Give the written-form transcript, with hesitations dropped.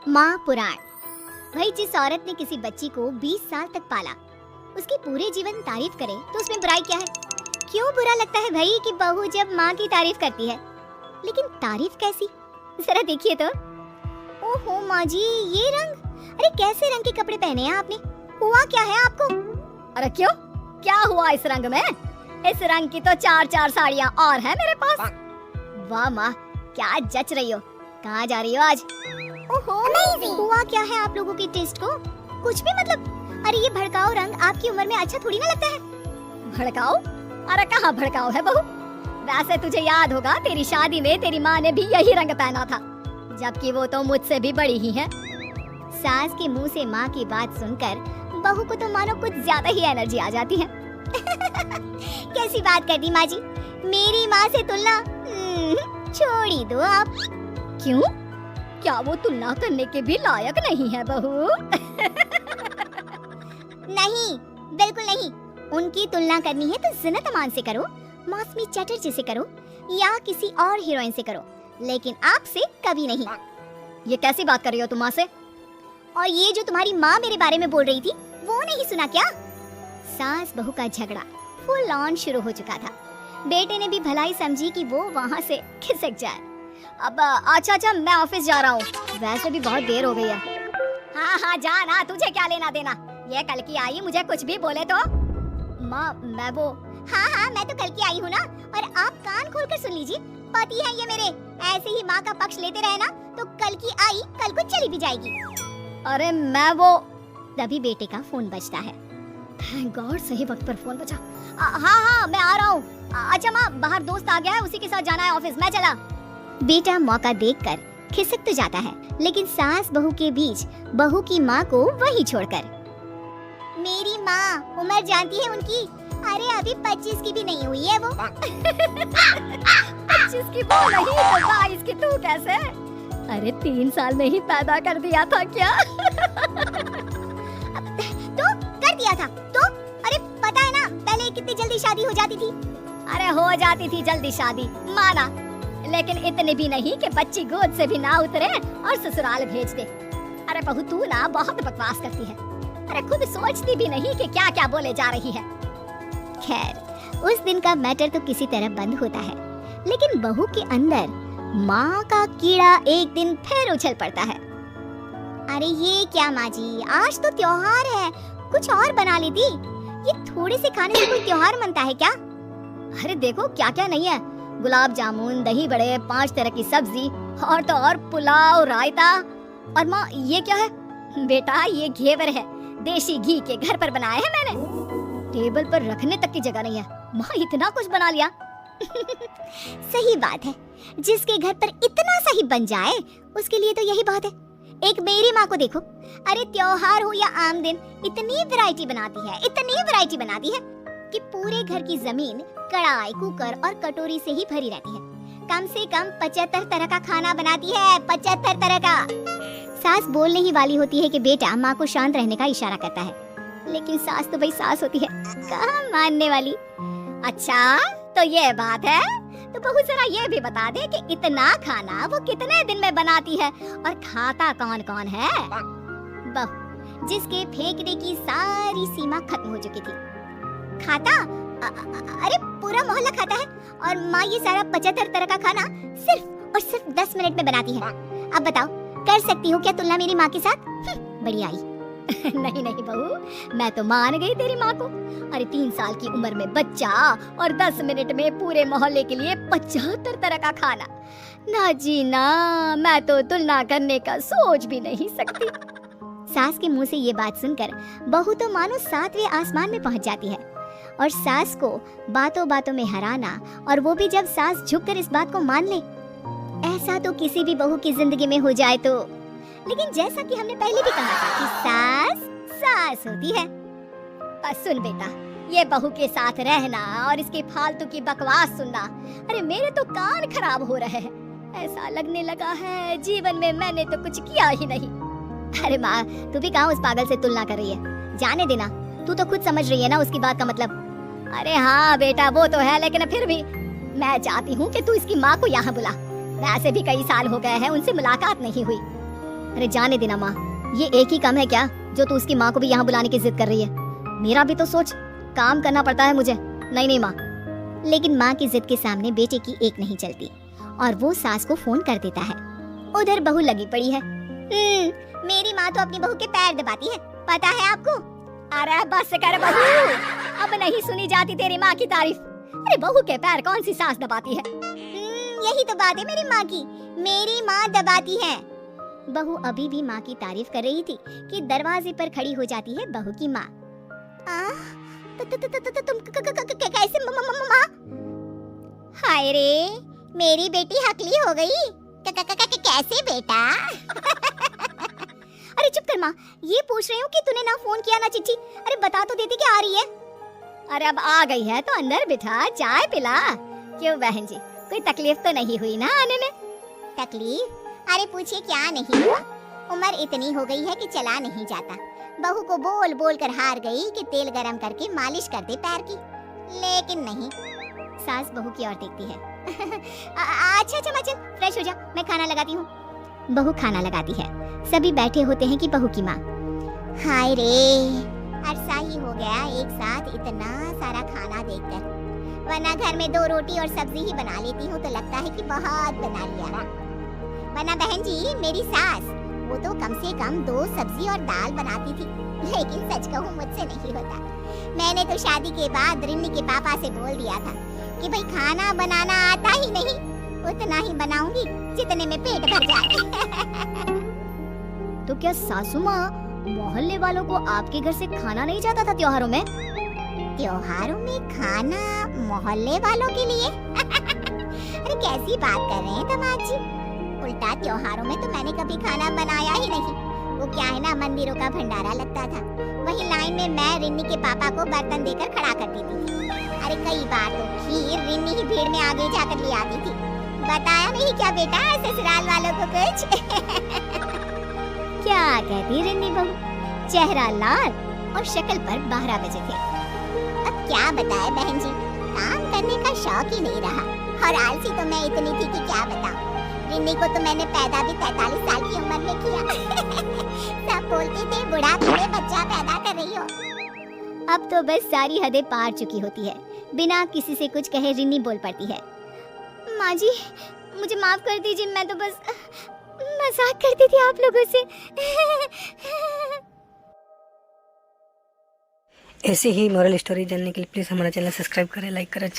माँ पुराण। भाई जिस औरत ने किसी बच्ची को 20 साल तक पाला, उसकी पूरे जीवन तारीफ करे तो उसमें बुराई क्या है? क्यों बुरा लगता है भाई कि बहू जब माँ की तारीफ करती है? लेकिन तारीफ कैसी? जरा देखिए तो। ओहो माँ जी, ये रंग! अरे कैसे रंग के कपड़े पहने हैं आपने? हुआ क्या है आपको? अरे क्यों, क्या हुआ इस रंग में? इस रंग की तो 4 साड़ियाँ और हैं मेरे पास। वाह माँ, क्या जच रही हो। कहाँ जा रही हो आज? ओहो, हुआ क्या है आप लोगों के टेस्ट को? कुछ भी मतलब। अरे ये भड़काऊ रंग आपकी उम्र में अच्छा थोड़ी ना लगता है। भड़काऊ? अरे कहाँ भड़काऊ है बहू। वैसे तुझे याद होगा तेरी शादी में तेरी माँ ने भी यही रंग पहना था, जबकि वो तो मुझसे भी बड़ी ही है। सास के मुंह से माँ की बात सुनकर बहू को तो मानो कुछ ज्यादा ही एनर्जी आ जाती है। कैसी बात कर दी माँ जी, मेरी माँ से तुलना छोड़ ही दो आप। क्यों? क्या वो तुलना करने के भी लायक नहीं है बहू? नहीं, बिल्कुल नहीं। उनकी तुलना करनी है तो ज़ीनत अमान से करो, मौसमी चटर्जी से करो या किसी और हीरोइन से करो, लेकिन आपसे कभी नहीं। ये कैसी बात कर रही हो तुम माँ से? और ये जो तुम्हारी माँ मेरे बारे में बोल रही थी वो नहीं सुना क्या? सास बहू का झगड़ा फुल ऑन शुरू हो चुका था। बेटे ने भी भलाई समझी कि वो वहाँ से खिसक जाए। अब अच्छा मैं ऑफिस जा रहा हूँ, वैसे भी बहुत देर हो गई है। हाँ जाना, तुझे क्या लेना देना। ये कल की आई, मुझे कुछ भी बोले तो। माँ मैं वो हाँ मैं तो कल की आई हूँ ना, और आप कान खोलकर सुन लीजिए। पति है ये मेरे, ऐसे ही माँ का पक्ष लेते रहे ना तो कल की आई कल को चली भी जाएगी। अरे मैं वो। तभी बेटे का फोन बजता है। थैंक गॉड, सही वक्त पर फोन बजा। हाँ मैं आ रहा हूँ। अच्छा माँ, बाहर दोस्त आ गया है, उसी के साथ जाना है ऑफिस, मैं चला। बेटा मौका देखकर खिसक तो जाता है, लेकिन सास बहू के बीच बहू की माँ को वही छोड़कर। मेरी माँ उम्र जानती है उनकी? अरे अभी 25 की भी नहीं हुई है वो। 25 की वो नहीं तो 22 की तू कैसे? अरे 3 साल में ही पैदा कर दिया था क्या? तो कर दिया था तो? अरे पता है ना पहले कितनी जल्दी शादी हो जाती थी। अरे हो जाती थी जल्दी शादी, माना, लेकिन इतने भी नहीं कि बच्ची गोद से भी ना उतरे और ससुराल भेज दे। अरे बहू तू ना बहुत बकवास करती है। अरे खुद सोचती भी नहीं कि क्या क्या बोले जा रही है। खैर उस दिन का मैटर तो किसी तरह बंद होता है, लेकिन बहू के अंदर माँ का कीड़ा एक दिन फिर उछल पड़ता है। अरे ये क्या माँ जी, आज तो त्योहार है, कुछ और बना लेती। ये थोड़े से खाने से कोई त्योहार मनता है क्या? अरे देखो क्या क्या नहीं है, गुलाब जामुन, दही बड़े, 5 तरह की सब्जी, और तो और पुलाव, रायता। और माँ ये क्या है? बेटा ये घेवर है, देसी घी के घर पर बनाया है मैंने। टेबल पर रखने तक की जगह नहीं है। माँ इतना कुछ बना लिया। सही बात है, जिसके घर पर इतना सही बन जाए उसके लिए तो यही बहुत है। एक मेरी माँ को देखो, अरे त्योहार हो या आम दिन, इतनी वैरायटी बनाती है कि पूरे घर की जमीन कढ़ाई, कुकर और कटोरी से ही भरी रहती है। कम से कम 75 तरह का खाना बनाती है, 75 तरह का। सास बोलने ही वाली होती है कि बेटा माँ को शांत रहने का इशारा करता है, लेकिन सास तो भाई सास होती है, कहाँ मानने वाली। अच्छा तो ये बात है, तो बहू जरा ये भी बता दे कि इतना खाना वो कितने दिन में बनाती है और खाता कौन कौन है? बहू जिसके फेंकने की सारी सीमा खत्म हो चुकी थी। खाता? अरे पूरा मोहल्ला खाता है, और माँ ये सारा 75 तरह का खाना सिर्फ और सिर्फ 10 मिनट में बनाती है। अब बताओ, कर सकती हो क्या तुलना मेरी माँ के साथ? बड़ी आई। नहीं बहू, मैं तो मान गई तेरी माँ को। अरे 3 साल की उम्र में बच्चा और 10 मिनट में पूरे मोहल्ले के लिए 75 तरह का खाना। ना जी ना, मैं तो तुलना करने का सोच भी नहीं सकती। सास के मुंह से ये बात सुनकर बहू तो मानो 7वें आसमान में पहुंच जाती है, और सास को बातों बातों में हराना, और वो भी जब सास झुककर इस बात को मान ले। ऐसा तो किसी भी बहू की जिंदगी में हो जाए तो। लेकिन जैसा कि हमने पहले भी कहा था कि सास सास होती है। सुन बेटा, ये बहू के साथ रहना और इसकी फालतू की बकवास सुनना, अरे मेरे तो कान खराब हो रहे हैं। ऐसा लगने लगा है जीवन में मैंने तो कुछ किया ही नहीं। अरे माँ, तू भी कहाँ उस पागल से तुलना कर रही है? जाने देना, तू तो खुद समझ रही है ना उसकी बात का मतलब। अरे हाँ बेटा वो तो है, लेकिन फिर भी मैं चाहती हूँ कि तू इसकी माँ को यहाँ बुला। वैसे भी कई साल हो गए हैं उनसे मुलाकात नहीं हुई। अरे जाने देना माँ, ये एक ही काम है क्या जो तू उसकी माँ को भी यहाँ बुलाने की जिद कर रही है? मेरा भी तो सोच, काम करना पड़ता है मुझे। नहीं नहीं माँ। लेकिन माँ की जिद के सामने बेटे की एक नहीं चलती और वो सास को फोन कर देता है। उधर बहू लगी पड़ी है। मेरी माँ तो अपनी बहू के पैर दबाती है, पता है आपको? अरे बस कर बहू, अब नहीं सुनी जाती तेरी माँ की तारीफ। अरे बहू के पैर कौन सी सास दबाती है? यही तो बात है मेरी माँ की, मेरी माँ दबाती है। बहू अभी भी माँ की तारीफ कर रही थी कि दरवाजे पर खड़ी हो जाती है बहू की माँ। तुम कैसे माँ? हाय रे, मेरी बेटी हकली हो गई। कैसे बेटा? अरे चुप कर माँ, ये पूछ रही हूँ कि तूने ना फोन किया ना चिट्ठी। अरे बता तो देती कि आ रही है। अरे अब आ गई है तो अंदर बिठा, चाय पिला। क्यों बहन जी, कोई तकलीफ तो नहीं हुई ना आने में? तकलीफ? अरे पूछिए क्या नहीं हुआ। उम्र इतनी हो गई है कि चला नहीं जाता। बहू को बोल बोल कर हार गई कि तेल गरम करके मालिश कर दे पैर की, लेकिन नहीं। सास बहू की ओर देखती है। अच्छा चल फ्रेश हो जा, मैं खाना लगाती हूँ। बहू खाना लगाती है। सभी बैठे होते हैं कि बहू की माँ। हाय रे, अरसा ही हो गया एक साथ इतना सारा खाना देखकर, वरना घर में 2 रोटी और सब्जी ही बना लेती हूँ तो लगता है कि बहुत बना लिया। वरना बहन जी मेरी सास, वो तो कम से कम 2 सब्जी और दाल बनाती थी। लेकिन सच कहूँ मुझसे नहीं होता। मैंने तो शादी के बाद रिन्नी के पापा से बोल दिया था कि भाई खाना बनाना आता ही नहीं, उतना ही बनाऊंगी जितने में पेट भर जाए। तो क्या सासू माँ मोहल्ले वालों को आपके घर से खाना नहीं जाता था त्योहारों में? त्योहारों में खाना मोहल्ले वालों के लिए? अरे कैसी बात कर रहे हैं दामाद जी? उल्टा त्योहारों में तो मैंने कभी खाना बनाया ही नहीं। वो क्या है ना, मंदिरों का भंडारा लगता था, वही लाइन में मैं रिन्नी के पापा को बर्तन देकर खड़ा करती थी। अरे कई बार तो खीर रिन्नी ही भीड़ में आगे जाकर ले आती थी। बताया नहीं क्या बेटा ससुराल वालों को कुछ? क्या कहती रिन्नी बहू, चेहरा लाल और शक्ल पर 12 बजे थे। अब क्या बताए बहन जी, काम करने का शौक ही नहीं रहा और आलसी तो मैं इतनी थी कि क्या बताऊं। रिन्नी को तो मैंने पैदा भी 43 साल की उम्र में किया। सब बोलते थे बुढ़ापे में बच्चा पैदा कर रही हो। अब तो बस सारी हदें पार चुकी होती है, बिना किसी से कुछ कहे रिन्नी बोल पड़ती है। माँ जी मुझे माफ कर दीजिए, मैं तो बस मजाक करती थी आप लोगों से। ऐसी ही मोरल स्टोरी जानने के लिए प्लीज़ हमारा चैनल सब्सक्राइब करें, लाइक करें।